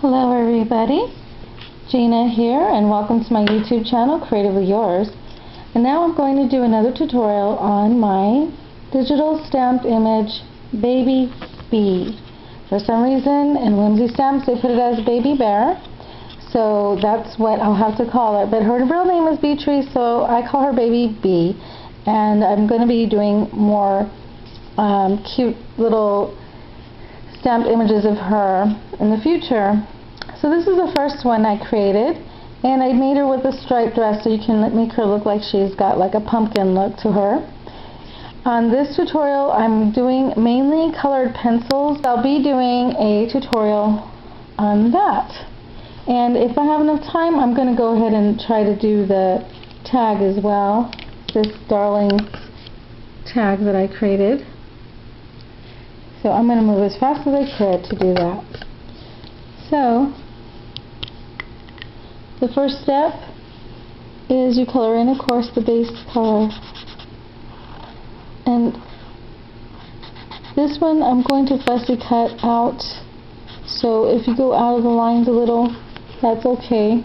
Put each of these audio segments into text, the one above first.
Hello everybody, Gina here, and welcome to my YouTube channel, Creatively Yours. And now I'm going to do another tutorial on my digital stamped image, Baby Bea. For some reason, in Whimsy Stamps, they put it as Baby Bear, so that's what I'll have to call it. But her real name is Beatrice, so I call her Baby Bea. And I'm going to be doing more cute little stamped images of her in the future. So this is the first one I created, and I made her with a striped dress so you can make her look like she's got like a pumpkin look to her. On this tutorial I'm doing mainly colored pencils. I'll be doing a tutorial on that. And if I have enough time, I'm going to go ahead and try to do the tag as well. This darling tag that I created. So I'm going to move as fast as I could to do that. So, the first step is you color in, of course, the base color. And this one I'm going to fussy cut out. So if you go out of the lines a little, that's okay.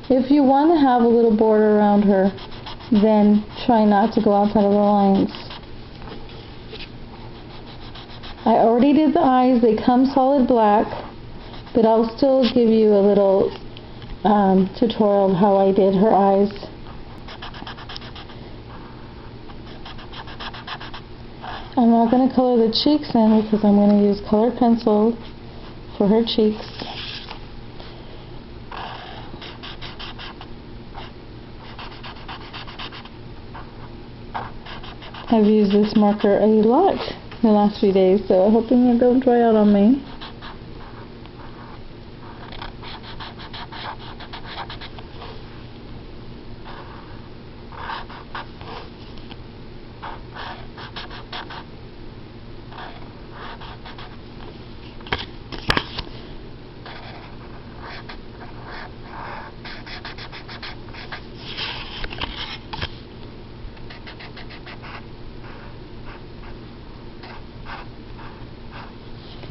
If you want to have a little border around her, then try not to go outside of the lines. I already did the eyes. They come solid black, but I'll still give you a little tutorial of how I did her eyes. I'm not going to color the cheeks in because I'm going to use colored pencil for her cheeks. I've used this marker a lot in the last few days, so I'm hoping it don't dry out on me.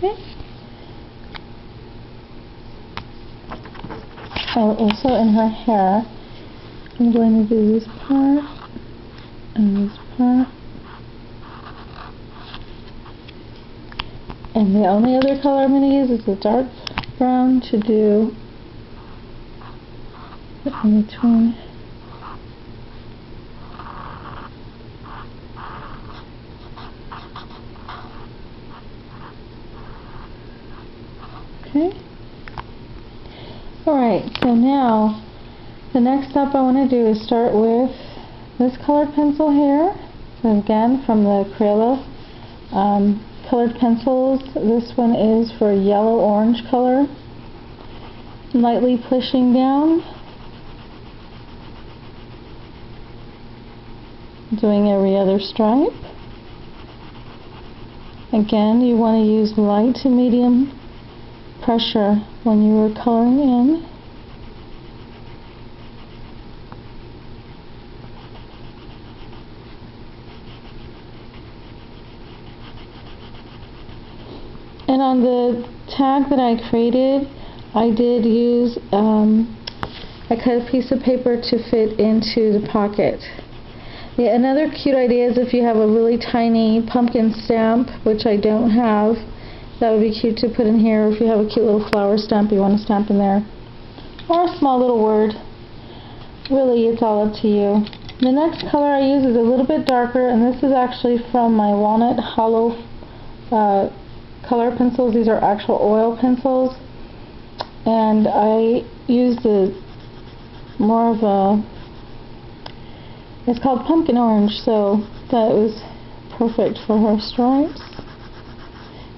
Okay. Oh, also in her hair, I'm going to do this part and this part. And the only other color I'm going to use is the dark brown to do in between. Okay. Alright, so now the next step I want to do is start with this colored pencil here. So again, from the Crayola colored pencils, this one is for yellow-orange color. Lightly pushing down, doing every other stripe. Again, you want to use light to medium pressure when you are coloring in. And on the tag that I created, I did use, I cut a piece of paper to fit into the pocket. Yeah, another cute idea is if you have a really tiny pumpkin stamp, which I don't have, that would be cute to put in here. If you have a cute little flower stamp you want to stamp in there, or a small little word. Really, it's all up to you. The next color I use is a little bit darker, and this is actually from my Walnut Hollow color pencils. These are actual oil pencils, and I used more of a, it's called pumpkin orange, so that was perfect for her stripes.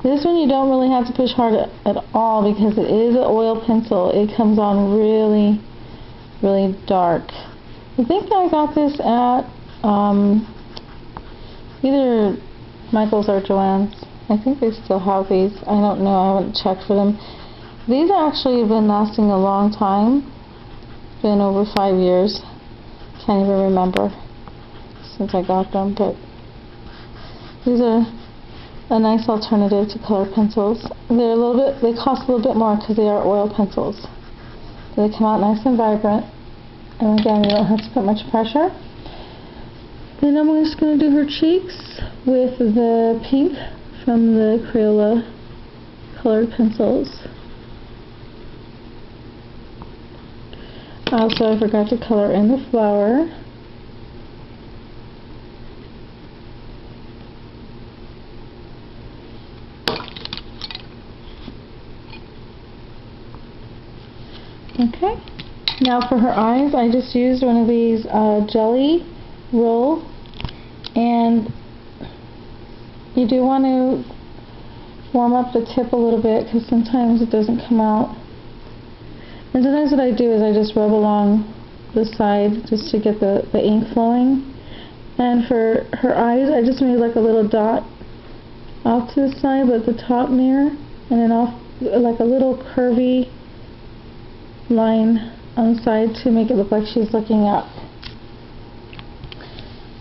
This one you don't really have to push hard at all because it is an oil pencil. It comes on really, really dark. I think I got this at either Michael's or Joann's. I think they still have these. I don't know. I haven't checked for them. These actually have been lasting a long time. Been over 5 years. Can't even remember since I got them, but these are a nice alternative to colored pencils. They cost a little bit more because they are oil pencils. So they come out nice and vibrant. And again, you don't have to put much pressure. Then I'm just going to do her cheeks with the pink from the Crayola colored pencils. Also, I forgot to color in the flower. Okay. Now for her eyes, I just used one of these jelly roll, and you do want to warm up the tip a little bit because sometimes it doesn't come out. And sometimes what I do is I just rub along the side just to get the ink flowing. And for her eyes, I just made like a little dot off to the side, but the top mirror, and then off like a little curvy line on the side to make it look like she's looking up.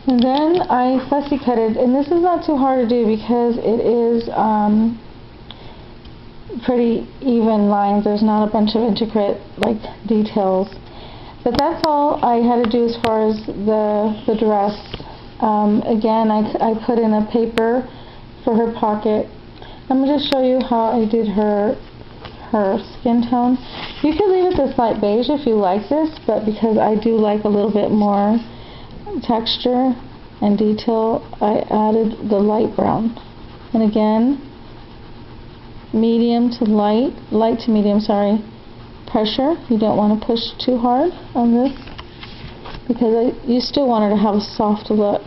And then I fussy cutted, and this is not too hard to do because it is pretty even lines. There's not a bunch of intricate like details, but that's all I had to do as far as the dress. Again, I put in a paper for her pocket. I'm going to show you how I did her skin tone. You could leave it this light beige if you like this, but because I do like a little bit more texture and detail, I added the light brown. And again, medium to light to medium, sorry, pressure. You don't want to push too hard on this because you still want her to have a soft look.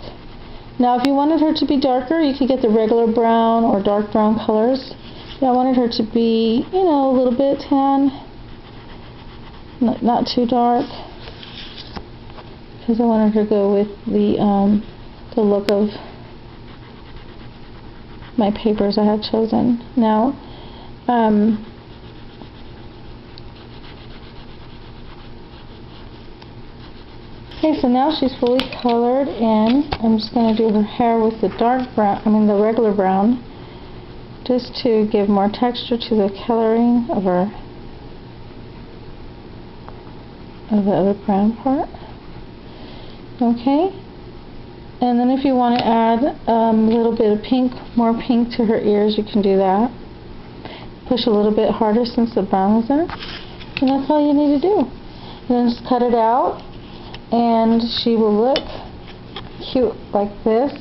Now if you wanted her to be darker, you could get the regular brown or dark brown colors. If I wanted her to be, you know, a little bit tan, not too dark, because I wanted her to go with the look of my papers I had chosen. Now, okay, so now she's fully colored in. I'm just going to do her hair with the dark brown, the regular brown, just to give more texture to the coloring of the other brown part. Okay, and then if you want to add a little bit of pink, more pink to her ears, you can do that. Push a little bit harder since the brown is there, and that's all you need to do. And then just cut it out, and she will look cute like this.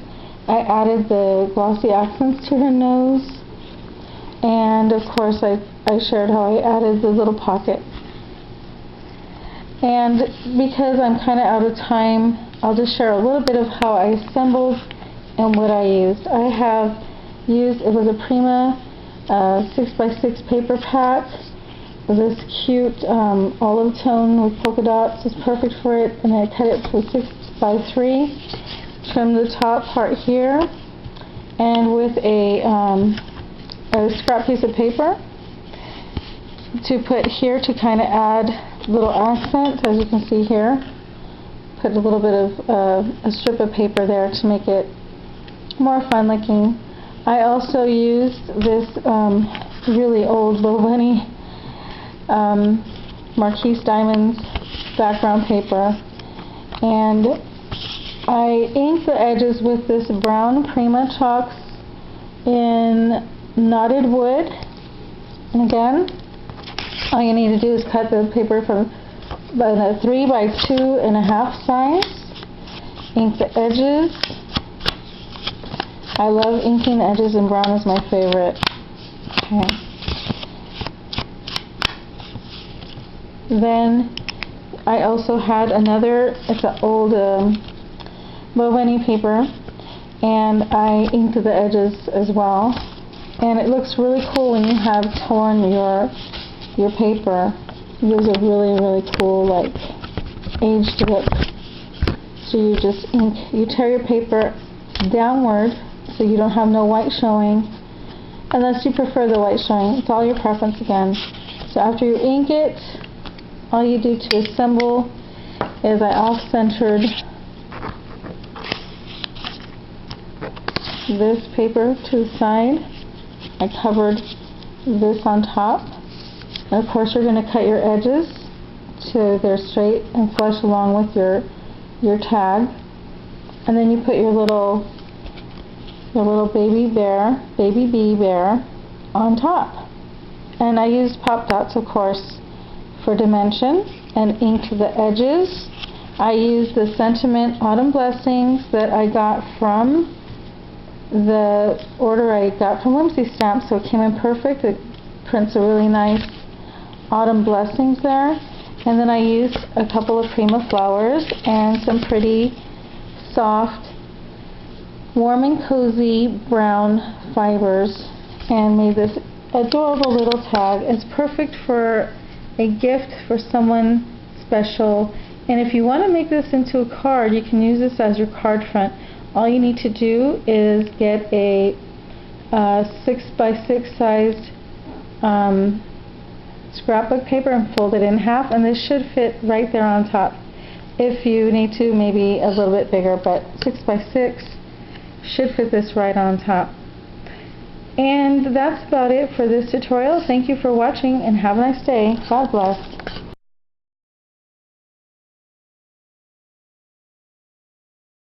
I added the glossy accents to her nose, and of course I shared how I added the little pocket. And because I'm kind of out of time, I'll just share a little bit of how I assembled and what I used. I have used, it was a Prima 6x6 paper pack. This cute olive tone with polka dots is perfect for it, and I cut it to 6x3. Trim the top part here, and with a scrap piece of paper to put here to kind of add little accents, as you can see here. Put a little bit of a strip of paper there to make it more fun looking. I also used this really old Little Bunny Marquise Diamonds background paper, and I inked the edges with this brown Prima chalks in knotted wood. And again, all you need to do is cut the paper from a 3x2.5 size. Ink the edges. I love inking the edges, and brown is my favorite. Okay. Then I also had another, it's an old Boveni paper, and I inked the edges as well. And it looks really cool when you have torn your paper. It gives a really, really cool, like, aged look. So you just ink, you tear your paper downward so you don't have no white showing, unless you prefer the white showing. It's all your preference again. So after you ink it, all you do to assemble is I off-centered this paper to the side. I covered this on top. And of course you're going to cut your edges so they're straight and flush along with your tag. And then you put your little Baby Bea Bear on top. And I used pop dots, of course, for dimension, and inked the edges. I used the Sentiment Autumn Blessings that I got from the order I got from Whimsy Stamps, so it came in perfect. It prints a really nice autumn blessings there. And then I used a couple of Prima flowers and some pretty soft, warm and cozy brown fibers, and made this adorable little tag. It's perfect for a gift for someone special. And if you want to make this into a card, you can use this as your card front. All you need to do is get a 6x6 sized scrapbook paper and fold it in half, and this should fit right there on top. If you need to, maybe a little bit bigger, but 6x6 should fit this right on top. And that's about it for this tutorial. Thank you for watching and have a nice day. God bless.